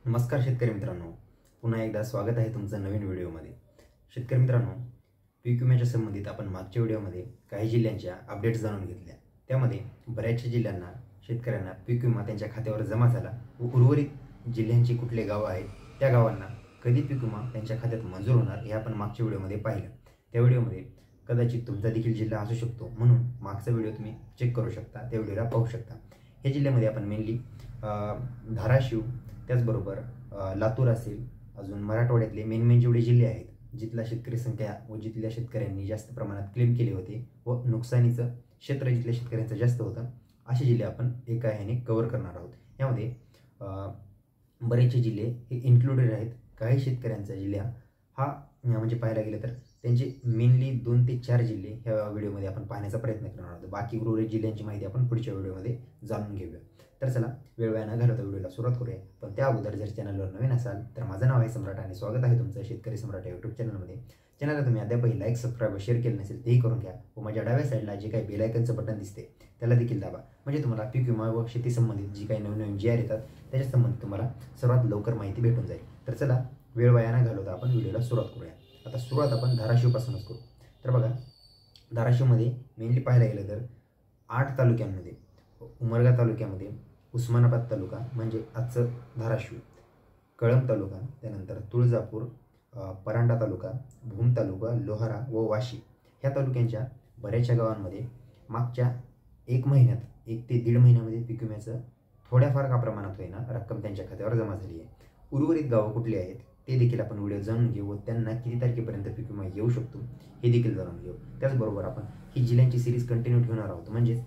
नमस्कार शेतकरी मित्रांनो, पुन्हा एकदा स्वागत आहे तुमचं नवीन व्हिडिओमध्ये। शेतकरी मित्रांनो, पीक विम्याच्या संबंधित आपण मागच्या व्हिडिओमध्ये काही जिल्ह्यांच्या अपडेट्स जाणून घेतल्या। त्यामध्ये बऱ्याचशा जिल्ह्यांना शेतकऱ्यांना पीक विमा त्यांच्या खात्यावर जमा झाला व उर्वरित जिल्ह्यांची कुठले गावं आहेत त्या गावांना कधी पीक विमा त्यांच्या खात्यात मंजूर होणार हे आपण मागच्या व्हिडिओमध्ये पाहिलं। त्या व्हिडिओमध्ये कदाचित तुमचा देखील जिल्हा असू शकतो, म्हणून मागचा व्हिडिओ तुम्ही चेक करू शकता, त्या व्हिडिओला पाहू शकता। हे जिल्ह्यामध्ये आपण मेनली धाराशिव, त्याचबरोबर लातूर असेल, अजून मराठवाड्यातले मेन जेवढे जिल्हे आहेत जिथला शेतकरी संख्या व जिथल्या शेतकऱ्यांनी जास्त प्रमाणात क्लेम केले होते व नुकसानीचं क्षेत्र जिथल्या शेतकऱ्यांचं जास्त होतं, असे जिल्हे आपण एका ह्याने कव्हर करणार आहोत। यामध्ये बरेचसे जिल्हे हे इन्क्लुडेड आहेत। काही शेतकऱ्यांचा जिल्हा हा म्हणजे पाहायला गेलं तर त्यांचे मेनली 2 ते 4 जिल्हे ह्या व्हिडिओमध्ये आपण पाहण्याचा प्रयत्न करणार आहोत। बाकी उर्वरित जिल्ह्यांची माहिती आपण पुढच्या व्हिडिओमध्ये जाणून घेऊया। तर चला वेळ वाया न घालवता व्हिडिओला सुरुवात करूया। पण त्या अगोदर जर चॅनलवर नवीन असाल तर माझं नाव आहे सम्राट आणि स्वागत आहे तुमचं शेतकरी सम्राट या यूट्यूब चॅनलमध्ये। चॅनलला तुम्ही अद्यापही लाईक, सबस्क्राईब व शेअर केलं नसेल तेही करून घ्या व माझ्या डाव्या साईडला जे काही बेल आयकनचं बटन दिसते त्याला देखील दाबा, म्हणजे तुम्हाला पीक विमा व शेती संबंधित जी काही नवीन जी आर येतात त्याच्या संबंधित तुम्हाला सर्वात लवकर माहिती भेटून जाईल। तर चला वेळ वाया न घालवता आपण व्हिडिओला सुरुवात करूया। आता सुरुवात आपण धाराशिवपासूनच करू। तर बघा, धाराशिवमध्ये मेनली पाहायला गेलं तर 8 तालुक्यांमध्ये उमरगा तालुक्यामध्ये उस्मानाबाद तालुका म्हणजे आजचं धाराशिव, कळंब तालुका, त्यानंतर तुळजापूर, परांडा तालुका, भूम तालुका, लोहारा व वाशी ह्या तालुक्यांच्या बऱ्याचशा गावांमध्ये मागच्या 1 महिन्यात 1 ते 1.5 महिन्यामध्ये पीक विम्याचं थोड्याफार का प्रमाणात होईना रक्कम त्यांच्या खात्यावर जमा झाली आहे। उर्वरित गावं कुठली आहेत ते देखील आपण व्हिडिओ जाणून घेऊ व त्यांना किती तारखेपर्यंत पीक विमा येऊ शकतो हे देखील जाणून घेऊ। त्याचबरोबर आपण ही जिल्ह्यांची सिरीज कंटिन्यू ठेवणार आहोत, म्हणजेच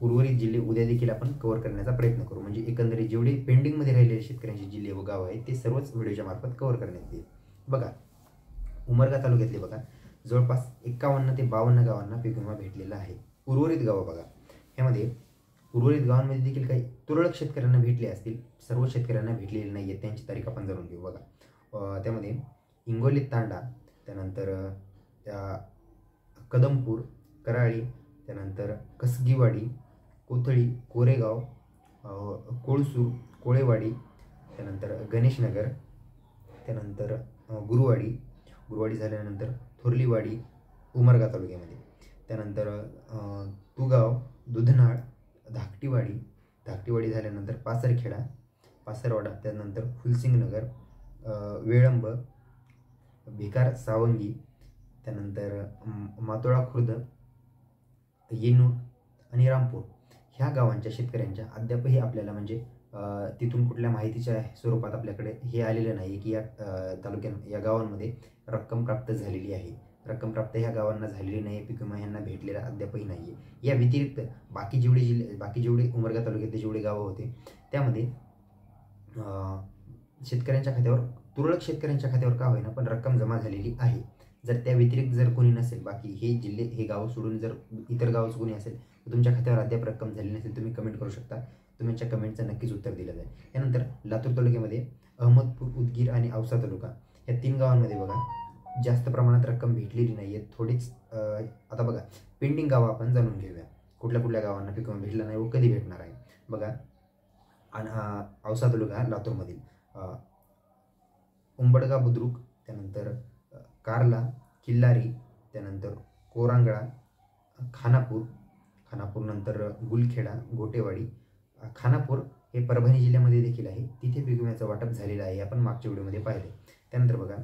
उर्वरित जिल्हे उद्या देखील आपण कव्हर करण्याचा प्रयत्न करू, म्हणजे एकंदरीत जेवढे पेंडिंगमध्ये राहिलेले शेतकऱ्यांचे जिल्हे व गाव आहेत ते सर्वच व्हिडिओच्या मार्फत कव्हर करण्यात येईल। बघा, उमरगा तालुक्यातले बघा जवळपास 51 ते 52 गावांना पीक विमा भेटलेला आहे। उर्वरित गावं बघा, ह्यामध्ये उर्वरित गावांमध्ये देखील काही तुरळक शेतकऱ्यांना भेटले असतील, सर्व शेतकऱ्यांना भेटलेले नाही आहेत, त्यांची तारीख आपण जाणून घेऊ। बघा, त्यामध्ये इंगोली तांडा, त्यानंतर कदमपूर, कराळी, त्यानंतर कसगीवाडी, कोथळी, कोरेगाव, कोळसूर, कोळेवाडी, त्यानंतर गणेशनगर, त्यानंतर गुरुवाडी झाल्यानंतर थोरलीवाडी उमरगा तालुक्यामध्ये, त्यानंतर तुगाव, दुधनाळ, धाकटीवाडी झाल्यानंतर पासरवाडा, त्यानंतर फुलसिंगनगर, वेळंब, भिकार सावंगी, त्यानंतर मातोळा खुर्द, येनूर आणि रामपूर ह्या गावांच्या शेतकऱ्यांच्या अद्यापही आपल्याला म्हणजे तिथून कुठल्या माहितीच्या स्वरूपात आपल्याकडे हे आलेलं नाही की या या गावांमध्ये रक्कम प्राप्त झालेली आहे। रक्कम प्राप्त ह्या गावांना झालेली नाही, पीक विमा ह्यांना भेटलेला अद्यापही नाही आहे। या व्यतिरिक्त बाकी जेवढे उमरगा तालुक्यातले जेवढे गावं होते त्यामध्ये तुरळक शेतकऱ्यांच्या खात्यावर का होईना पण रक्कम जमा झालेली आहे। जर त्या व्यतिरिक्त जर कोणी नसेल, बाकी हे जिल्हे हे गाव सोडून जर इतर गावचं कोणी असेल तर तुमच्या खात्यावर अद्याप रक्कम झाली नसेल, तुम्ही कमेंट करू शकता, तुमच्या कमेंटचं नक्कीच उत्तर दिलं जाईल। त्यानंतर लातूर तालुक्यामध्ये अहमदपूर, उदगीर आणि औसा तालुका या 3 गावांमध्ये बघा जास्त प्रमाणात रक्कम भेटलेली नाही आहे, थोडीच। आता बघा, पेंडिंग गावं आपण जाणून घेऊया, कुठल्या गावांना पीक विमा भेटला नाही व कधी भेटणार आहे। बघा, औसा तालुका लातूरमधील उंबडगा बुद्रुक, त्यानंतर कारला, किल्लारी, त्यानंतर कोरांगळा, खानापूर नंतर गुलखेडा, गोटेवाडी, खानापूर हे परभणी जिल्ह्यामध्ये देखील आहे, तिथे पीक विम्याचं वाटप झालेलं आहे, आपण मागच्या व्हिडिओमध्ये पाहिले। त्यानंतर बघा,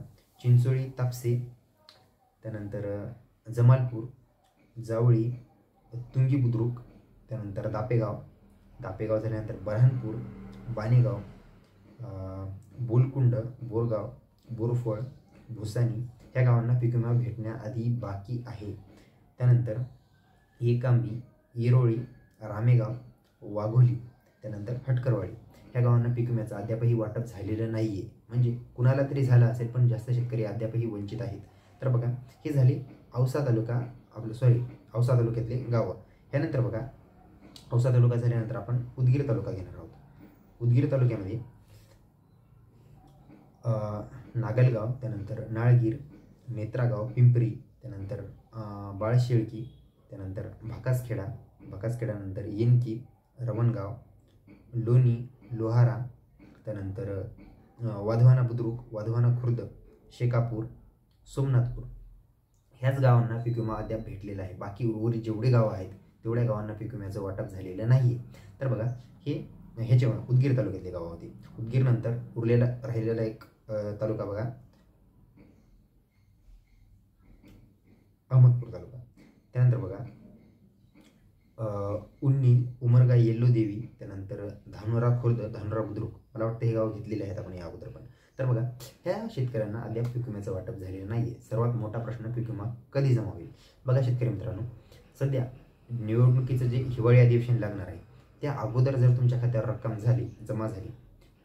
चिंचोळी, तापसे, त्यानंतर जमालपूर, जावळी, तुंगी बुद्रुक, त्यानंतर दापेगाव झाल्यानंतर बऱ्हाणपूर, बाणेगाव, बोलकुंड, बोरगाव, बोरफळ, भुसानी ह्या गावांना पीक विमा भेटण्याआधी बाकी आहे। त्यानंतर एकांबी, येरोळी, रामेगाव, वाघोली, त्यानंतर हटकरवाडी ह्या गावांना पीक विम्याचं अद्यापही वाटप झालेलं नाही आहे, म्हणजे कुणाला तरी झालं असेल पण जास्त शेतकरी अद्यापही वंचित आहेत। तर बघा, हे झाले औसा तालुक्यातले गावं। ह्यानंतर बघा, औसा तालुका झाल्यानंतर आपण उदगीर तालुका घेणार आहोत। उदगीर तालुक्यामध्ये नागलगाव, त्यानंतर नाळगीर, नेत्रागाव, पिंपरी, त्यानंतर बाळशेळकी, त्यानंतर भाकासखेडानंतर येनकी, रवणगाव, लोणी, लोहारा, त्यानंतर वाधवाना बुद्रुक, वाधवाना खुर्द, शेकापूर, सोमनाथपूर ह्याच गावांना पीक विमा अद्याप भेटलेला आहे. बाकी उर्वरित जेवढे गावं आहेत तेवढ्या गावांना पीक विम्याचं वाटप झालेलं नाही आहे. तर बघा ह्याच्या उदगीर तालुक्यातले गाव होते. उदगीर नंतर उरलेला राहिलेला एक तालुका बघा अहमदपूर तालुका. त्यानंतर बघा उन्नी, उमरगा, येल्लोदेवी, त्यानंतर धानोरा खुर्द, धानोरा बुद्रुक, मला वाटतं हे गाव घेतलेले आहेत आपण या अगोदर पण. तर बघा ह्या शेतकऱ्यांना अद्याप पीक विम्याचं वाटप झालेलं नाही आहे. सर्वात मोठा प्रश्न पीक विमा कधी जमा होईल. बघा शेतकरी मित्रांनो, सध्या निवडणुकीचं जे हिवाळी अधिवेशन लागणार आहे त्या अगोदर जर तुमच्या खात्यावर रक्कम जमा झाली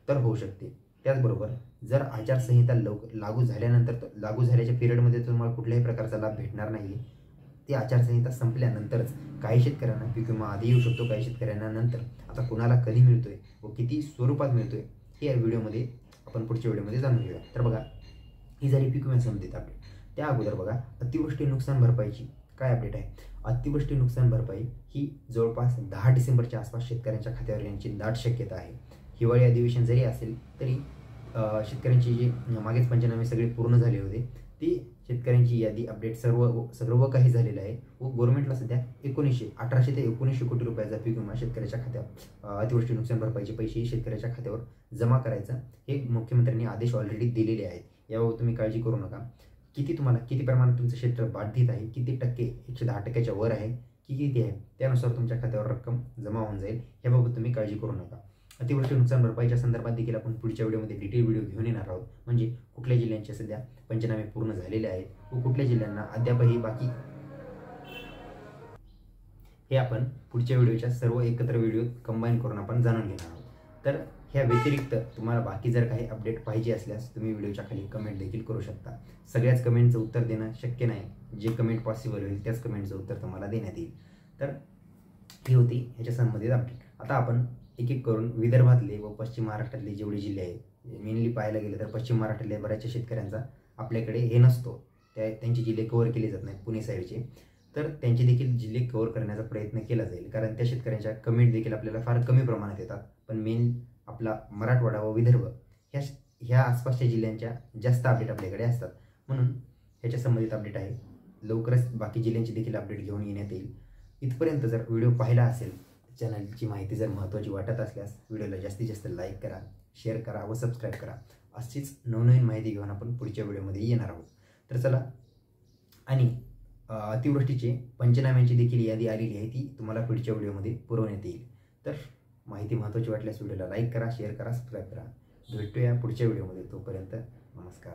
तर होऊ शकते. त्याचबरोबर जर आचारसंहिता लागू झाल्याच्या पिरियडमध्ये तुम्हाला कुठल्याही प्रकारचा लाभ भेटणार नाही आहे. ती आचारसंहिता संपल्यानंतरच काही शेतकऱ्यांना पीक विमा आधी येऊ शकतो, काही शेतकऱ्यांना नंतर. आता कुणाला कधी मिळतोय व किती स्वरूपात मिळतोय हे या व्हिडिओमध्ये आपण पुढच्या व्हिडिओमध्ये जाणून घेऊया. तर बघा ही झाली पीक विमा संबंधित अपडेट. त्या अगोदर बघा अतिवृष्टी नुकसान भरपाईची काय अपडेट आहे. अतिवृष्टी नुकसान भरपाई ही जवळपास 10 डिसेंबरच्या आसपास शेतकऱ्यांच्या खात्यावर येण्याची दाट शक्यता आहे. हिवाळी अधिवेशन जरी असेल तरी शेतकऱ्यांची जी मागेच पंचनामे सगळे पूर्ण झाले होते ती शेतकऱ्यांची यादी अपडेट सर्व काही झालेलं आहे. व गव्हर्नमेंटला सध्या 1800 ते 1900 कोटी रुपयाचा पीक विमा शेतकऱ्याच्या खात्यावर अतिवृष्टी नुकसान भरपाईचे पैसे शेतकऱ्याच्या खात्यावर जमा करायचं हे मुख्यमंत्र्यांनी आदेश ऑलरेडी दिलेले आहेत. याबाबत तुम्ही काळजी करू नका. किती प्रमाणात तुमचं क्षेत्र बाधित आहे, किती टक्के 110% वर आहे की किती आहे त्यानुसार तुमच्या खात्यावर रक्कम जमा होऊन जाईल. याबाबत तुम्ही काळजी करू नका. अतिवृष्टी नुकसान भरपाईच्या संदर्भात देखील आपण पुढच्या व्हिडिओमध्ये डिटेल व्हिडिओ घेऊन येणार आहोत. म्हणजे कुठल्या जिल्ह्यांचे सध्या पंचनामे पूर्ण झालेले आहेत व कुठल्या जिल्ह्यांना अद्यापही बाकी, हे आपण पुढच्या व्हिडिओच्या सर्व एकत्र व्हिडिओ कंबाईन करून आपण जाणून घेणार आहोत. तर ह्या व्यतिरिक्त तुम्हाला बाकी जर काही अपडेट पाहिजे असल्यास तुम्ही व्हिडिओच्या खाली कमेंट देखील करू शकता. सगळ्याच कमेंटचं उत्तर देणं शक्य नाही. जे कमेंट पॉसिबल होईल त्याच कमेंटचं उत्तर तुम्हाला देण्यात येईल. तर ही होती ह्याच्या संबंधित अपडेट. आता आपण एक एक करून विदर्भातले व पश्चिम महाराष्ट्रातले जेवढे जिल्हे आहेत, मेनली पाहायला गेलं तर पश्चिम महाराष्ट्रातल्या बऱ्याचशा शेतकऱ्यांचा आपल्याकडे हे नसतो, त्यांचे जिल्हे कव्हर केले जात नाहीत पुणे साईडचे. तर त्यांचे देखील जिल्हे कव्हर करण्याचा प्रयत्न केला जाईल, कारण त्या शेतकऱ्यांच्या कमेंट देखील आपल्याला फार कमी प्रमाणात येतात. पण मेन आपला मराठवाडा व विदर्भ ह्या आसपासच्या जिल्ह्यांच्या जास्त अपडेट आपल्याकडे असतात. म्हणून ह्याच्या संबंधित अपडेट आहे. लवकरच बाकी जिल्ह्यांची देखील अपडेट घेऊन येण्यात येईल. इथपर्यंत जर व्हिडिओ पाहिला असेल, चॅनलची माहिती जर महत्त्वाची वाटत असल्यास व्हिडिओला जास्तीत जास्त लाईक करा, शेअर करा व सबस्क्राईब करा. अशीच नवनवीन माहिती घेऊन आपण पुढच्या व्हिडिओमध्ये येणार आहोत. तर चला, आणि अतिवृष्टीचे पंचनाम्यांची देखील यादी आलेली आहे, ती तुम्हाला पुढच्या व्हिडिओमध्ये पुरवण्यात येईल. तर माहिती महत्त्वाची वाटल्यास व्हिडिओला लाईक करा, शेअर करा, सबस्क्राईब करा. भेटूया पुढच्या व्हिडिओमध्ये. तोपर्यंत नमस्कार.